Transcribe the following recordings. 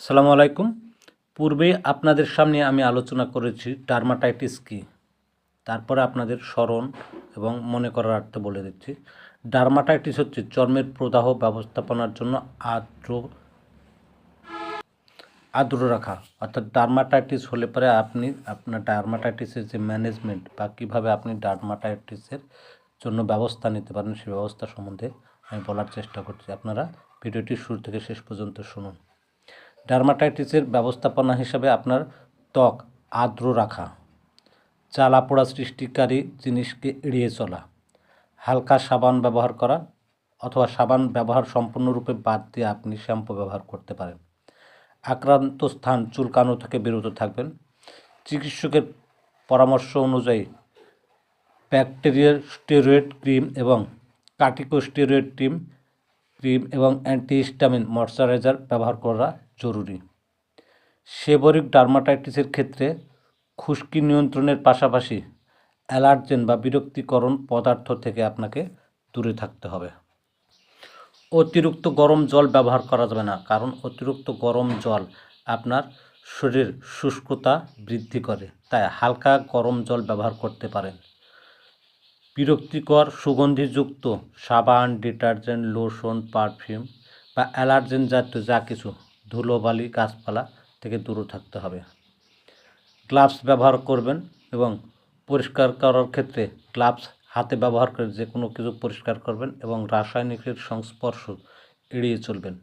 আসসালামু আলাইকুম। পূর্বে আপনাদের সামনে আমি আলোচনা করেছি ডার্মাটাইটিস কী। তারপরে আপনাদের স্মরণ এবং মনে করার বলে দিচ্ছি। ডার্মাটাইটিস হচ্ছে চর্মের প্রদাহ ব্যবস্থাপনার জন্য আর্দ্র রাখা, অর্থাৎ ডার্মাটাইটিস হলে পরে আপনি আপনার ডার্মাটাইটিসের যে ম্যানেজমেন্ট বা কীভাবে আপনি ডার্মাটাইটিসের জন্য ব্যবস্থা নিতে পারেন সেই ব্যবস্থা সম্বন্ধে আমি বলার চেষ্টা করছি। আপনারা ভিডিওটি শুরু থেকে শেষ পর্যন্ত শুনুন। ডার্মাটাইটিসের ব্যবস্থাপনা হিসাবে আপনার ত্বক আর্দ্র রাখা, জ্বালা পোড়া সৃষ্টিকারী জিনিসকে এড়িয়ে চলা, হালকা সাবান ব্যবহার করা অথবা সাবান ব্যবহার সম্পূর্ণরূপে বাদ দিয়ে আপনি শ্যাম্পু ব্যবহার করতে পারেন। আক্রান্ত স্থান চুলকানো থেকে বিরত থাকবেন। চিকিৎসকের পরামর্শ অনুযায়ী ব্যাকটেরিয়াল স্টেরয়েড ক্রিম এবং কর্টিকোস্টেরয়েড ক্রিম এবং অ্যান্টিহিস্টামিন ময়শ্চারাইজার ব্যবহার করা জরুরি। সেবরিক ডার্মাটাইটিসের ক্ষেত্রে খুশকি নিয়ন্ত্রণের পাশাপাশি অ্যালার্জেন বা বিরক্তিকরণ পদার্থ থেকে আপনাকে দূরে থাকতে হবে। অতিরিক্ত গরম জল ব্যবহার করা যাবে না, কারণ অতিরিক্ত গরম জল আপনার শরীরের শুষ্কতা বৃদ্ধি করে, তাই হালকা গরম জল ব্যবহার করতে পারেন। বিরক্তিকর সুগন্ধিযুক্ত সাবান, ডিটারজেন্ট, লোশন, পারফিউম বা অ্যালার্জেন জাতীয় যা কিছু ধুলোবালি গাছপালা থেকে দূরে থাকতে হবে। গ্লাভস ব্যবহার করবেন এবং পরিষ্কার করার ক্ষেত্রে গ্লাভস হাতে ব্যবহার করে যে কোনো কিছু পরিষ্কার করবেন এবং রাসায়নিকের সংস্পর্শ এড়িয়ে চলবেন।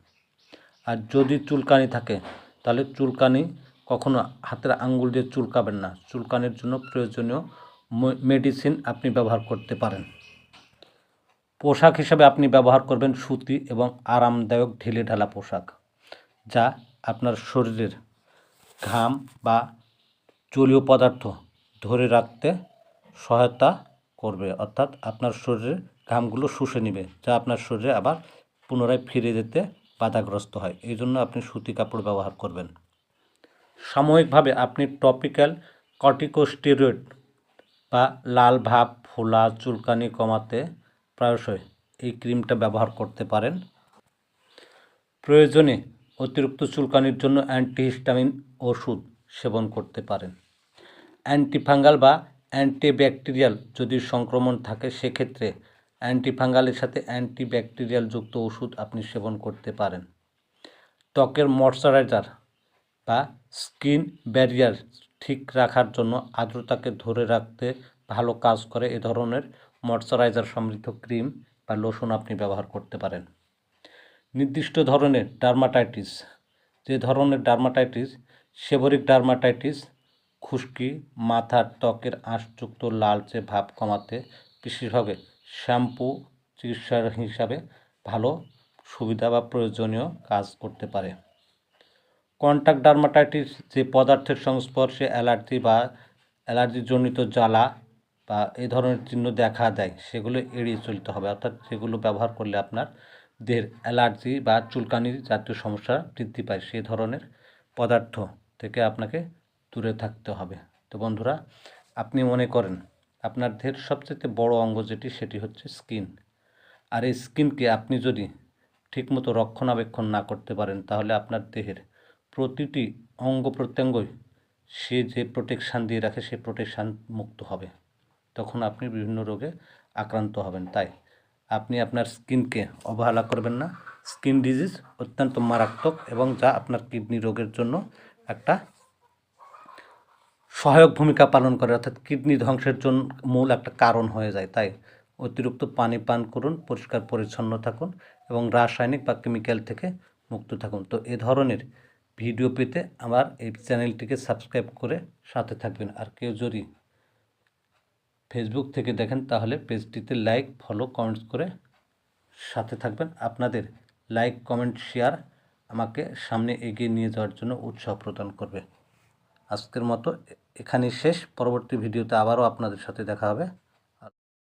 আর যদি চুলকানি থাকে তাহলে চুলকানি কখনো হাতের আঙ্গুল দিয়ে চুলকাবেন না। চুলকানির জন্য প্রয়োজনীয় মেডিসিন আপনি ব্যবহার করতে পারেন। পোশাক হিসাবে আপনি ব্যবহার করবেন সুতি এবং আরামদায়ক ঢিলেঢালা পোশাক, যা আপনার শরীরের ঘাম বা জলীয় পদার্থ ধরে রাখতে সহায়তা করবে, অর্থাৎ আপনার শরীরের ঘামগুলো শুষে নেবে, যা আপনার শরীরে আবার পুনরায় ফিরে যেতে বাধাগ্রস্ত হয়। এই জন্য আপনি সুতি কাপড় ব্যবহার করবেন। সাময়িকভাবে আপনি টপিক্যাল কর্টিকোস্টেরয়েড বা লাল ভাব, ফোলা, চুলকানি কমাতে প্রায়শই এই ক্রিমটা ব্যবহার করতে পারেন। প্রয়োজনে অতিরিক্ত চুলকানির জন্য অ্যান্টিহিস্টামিন ওষুধ সেবন করতে পারেন। অ্যান্টিফাঙ্গাল বা অ্যান্টিব্যাকটেরিয়াল যদি সংক্রমণ থাকে সেক্ষেত্রে অ্যান্টিফাঙ্গালের সাথে অ্যান্টিব্যাকটেরিয়াল যুক্ত ওষুধ আপনি সেবন করতে পারেন। ত্বকের ময়শ্চারাইজার বা স্কিন ব্যারিয়ার ঠিক রাখার জন্য আর্দ্রতাকে ধরে রাখতে ভালো কাজ করে এ ধরনের ময়শ্চারাইজার সমৃদ্ধ ক্রিম বা লোশন আপনি ব্যবহার করতে পারেন। নির্দিষ্ট ধরনের ডার্মাটাইটিস, যে ধরনের ডার্মাটাইটিস সেবরিক ডার্মাটাইটিস, খুশকি, মাথার ত্বকের আঁশযুক্ত লালচে ভাব কমাতে বিশেষভাবে শ্যাম্পু চিকিৎসা হিসাবে ভালো সুবিধা বা প্রয়োজনীয় কাজ করতে পারে। কন্টাক্ট ডার্মাটাইটিস, যে পদার্থের সংস্পর্শে অ্যালার্জি বা অ্যালার্জিজনিত জ্বালা বা এই ধরনের চিহ্ন দেখা দেয় সেগুলো এড়িয়ে চলতে হবে, অর্থাৎ সেগুলো ব্যবহার করলে আপনার দেহের অ্যালার্জি বা চুলকানি জাতীয় সমস্যা বৃদ্ধি পায়, সেই ধরনের পদার্থ থেকে আপনাকে দূরে থাকতে হবে। তো বন্ধুরা, আপনি মনে করেন আপনার দেহের সবচেয়ে বড় অঙ্গ যেটি সেটি হচ্ছে স্কিন, আর এই স্কিনকে আপনি যদি ঠিকমতো রক্ষণাবেক্ষণ না করতে পারেন তাহলে আপনার দেহের প্রতিটি অঙ্গ প্রত্যঙ্গই সে যে প্রোটেকশান দিয়ে রাখে সে প্রোটেকশান মুক্ত হবে, তখন আপনি বিভিন্ন রোগে আক্রান্ত হবেন। তাই আপনি আপনার স্কিনকে অবহেলা করবেন না। স্কিন ডিজিজ অত্যন্ত মারাত্মক এবং যা আপনার কিডনি রোগের জন্য একটা সহায়ক ভূমিকা পালন করে, অর্থাৎ কিডনি ধ্বংসের জন্য মূল একটা কারণ হয়ে যায়। তাই অতিরিক্ত পানি পান করুন, পরিষ্কার পরিচ্ছন্ন থাকুন এবং রাসায়নিক বা কেমিক্যাল থেকে মুক্ত থাকুন। তো এ ধরনের ভিডিও পেতে আমার এই চ্যানেলটিকে সাবস্ক্রাইব করে সাথে থাকবেন। আর কেউ যদি ফেসবুক থেকে দেখেন তাহলে পেজটিতে লাইক, ফলো, কমেন্টস করে সাথে থাকবেন। আপনাদের লাইক, কমেন্ট, শেয়ার আমাকে সামনে এগিয়ে নিয়ে যাওয়ার জন্য উৎসাহ প্রদান করবে। আজকের মতো এখানেই শেষ। পরবর্তী ভিডিওতে আবারও আপনাদের সাথে দেখা হবে।